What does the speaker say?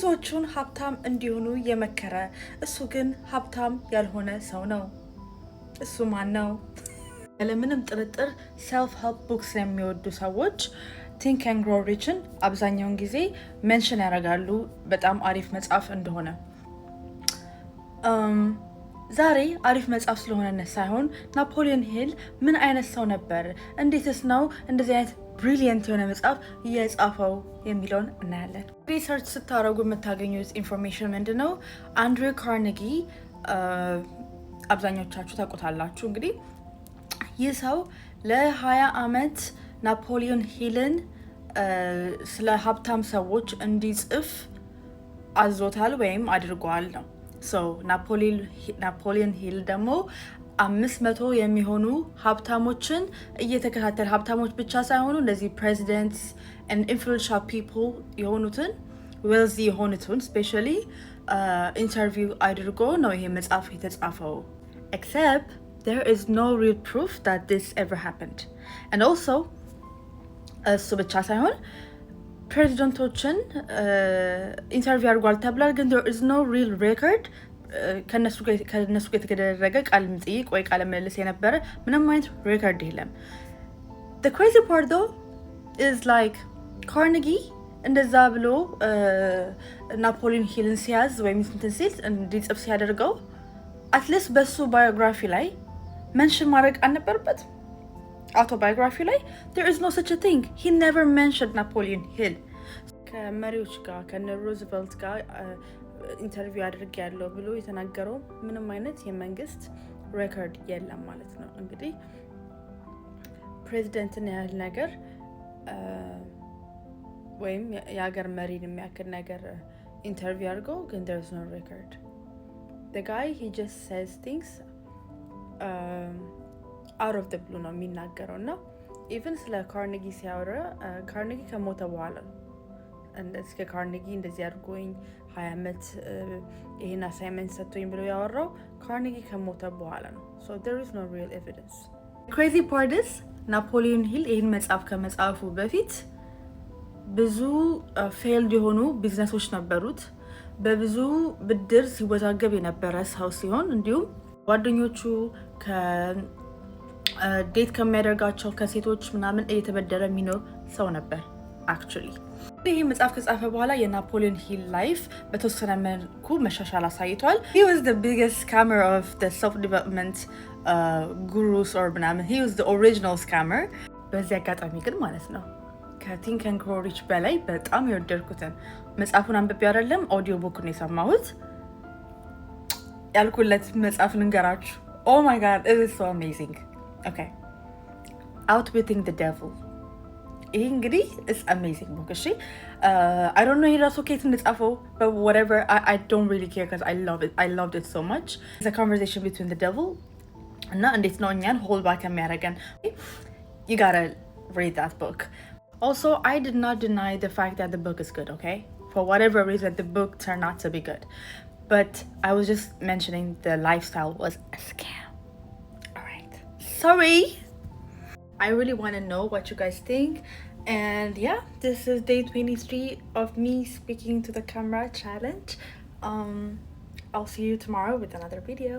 ብዙዎቹን ሀብታም እንዲሆኑ የመከረ እሱ ግን ሀብታም ያልሆነ ሰው ነው። እሱ ማን ነው? ያለምንም ጥርጥር ሰልፍ ሄልፕ ቡክስ የሚወዱ ሰዎች ቲንክ ኤንድ ግሮው ሪችን አብዛኛውን ጊዜ ሜንሽን ያደርጋሉ በጣም አሪፍ መጽሐፍ እንደሆነ። ዛሬ አሪፍ መጽሐፍ ስለሆነ ሳይሆን ናፖሊዮን ሂል ምን አይነት ሰው ነበር፣ እንዴትስ ነው እንደዚህ አይነት ብሪሊየንት የሆነ መጽሐፍ የጻፈው የሚለውን እናያለን። ሪሰርች ስታደርጉ የምታገኙት ኢንፎርሜሽን ምንድን ነው? አንድሬ ካርኔጊ አብዛኞቻችሁ ታውቁታላችሁ። እንግዲህ ይህ ሰው ለ20 ዓመት ናፖሊዮን ሂልን ስለ ሀብታም ሰዎች እንዲጽፍ አዞታል ወይም አድርጓል ነው። ናፖሊዮን ሂል ደግሞ 500 የሚሆኑ ሀብታሞችን እየተከታተለ ሀብታሞች ብቻ ሳይሆኑ እንደዚህ ፕሬዚደንትስ and influential people የሆኑትን ዌልዚ የሆኑትን ስፔሻሊ ኢንተርቪው አድርጎ ነው ይሄ መጽሐፍ የተጻፈው። except there is no real proof that this ever happened and also እሱ ብቻ ሳይሆን ፕሬዚደንቶችን ኢንተርቪው አድርጓል ተብሏል፣ ግን there is no real record ከነሱ ጋር የተደረገ ቃለ መጠይቅ ወይ ቃለ ምልልስ የነበረ ምንም አይነት ሬከርድ የለም። the crazy part though is like ካርኔጊ እንደዛ ብሎ ናፖሊዮን ሂልን ሲያዝ ወይም እንትን ሲል እንዲጽፍ ሲያደርገው አትሊስት በሱ ባዮግራፊ ላይ ሜንሽን ማድረግ አልነበረበት። አውቶባዮግራፊ ላይ there is no such a thing. He never mentioned ናፖሊዮን ሂል። ከመሪዎች ጋር ከነ ሩዝቨልት ጋር ኢንተርቪው አድርግ ያለው ብሎ የተናገረው ምንም አይነት የመንግስት ሬከርድ የለም ማለት ነው። እንግዲህ ፕሬዚደንትን ያህል ነገር ወይም የሀገር መሪን የሚያክል ነገር ኢንተርቪው አድርገው ግን there is no record. The guy he just says things out of the blue ነው የሚናገረው እና ኢቨን ስለ ካርኔጊ ሲያወራ ካርኔጊ ከሞተ በኋላ ነው እንደዚህ ከካርኔጊ እንደዚህ አድርጎኝ 20 ዓመት ይሄን አሳይመንት ሰጥቶኝ ብሎ ያወራው ካርኔጊ ከሞተ በኋላ ነው። so there is no real evidence. The crazy part is ናፖሊዮን ሂል ይሄን መጽሐፍ ከመጻፉ በፊት ብዙ ፌልድ የሆኑ ቢዝነሶች ነበሩት። በብዙ ብድር ሲወዛገብ የነበረ ሰው ሲሆን እንዲሁም ጓደኞቹ ዴት ከሚያደርጋቸው ከሴቶች ምናምን እየተበደረ የሚኖር ሰው ነበር actually. ይሄ መጽሐፍ ከጻፈ በኋላ የናፖሊዮን ሂል ላይፍ በተወሰነ መልኩ መሻሻል አሳይቷል። he was the biggest scammer of the self development gurus or ምናምን he was the original scammer. በዚህ አጋጣሚ ግን ማለት ነው ከቲንክ ኤንድ ግሮው ሪች በላይ በጣም የወደድኩትን መጽሐፉን አንብቤ አይደለም ኦዲዮ ቡክን የሰማሁት ያልኩለት መጽሐፍ ልንገራችሁ። oh my god, it is so amazing. okay, Outwitting the Devil. ይሄ እንግዲህ is amazing book. እሺ I don't know he also case እንደጻፈው but whatever, I don't really care because I loved it so much. It's a conversation between the devil እና እንዴት ነው እኛን hold back የሚያደርገን። you gotta read that book. Also, I did not deny the fact that the book is good, okay? For whatever reason, the book turned out to be good. But I was just mentioning the lifestyle was a scam. Alright. Sorry! I really want to know what you guys think. And yeah, this is day 23 of me speaking to the camera challenge. I'll see you tomorrow with another video.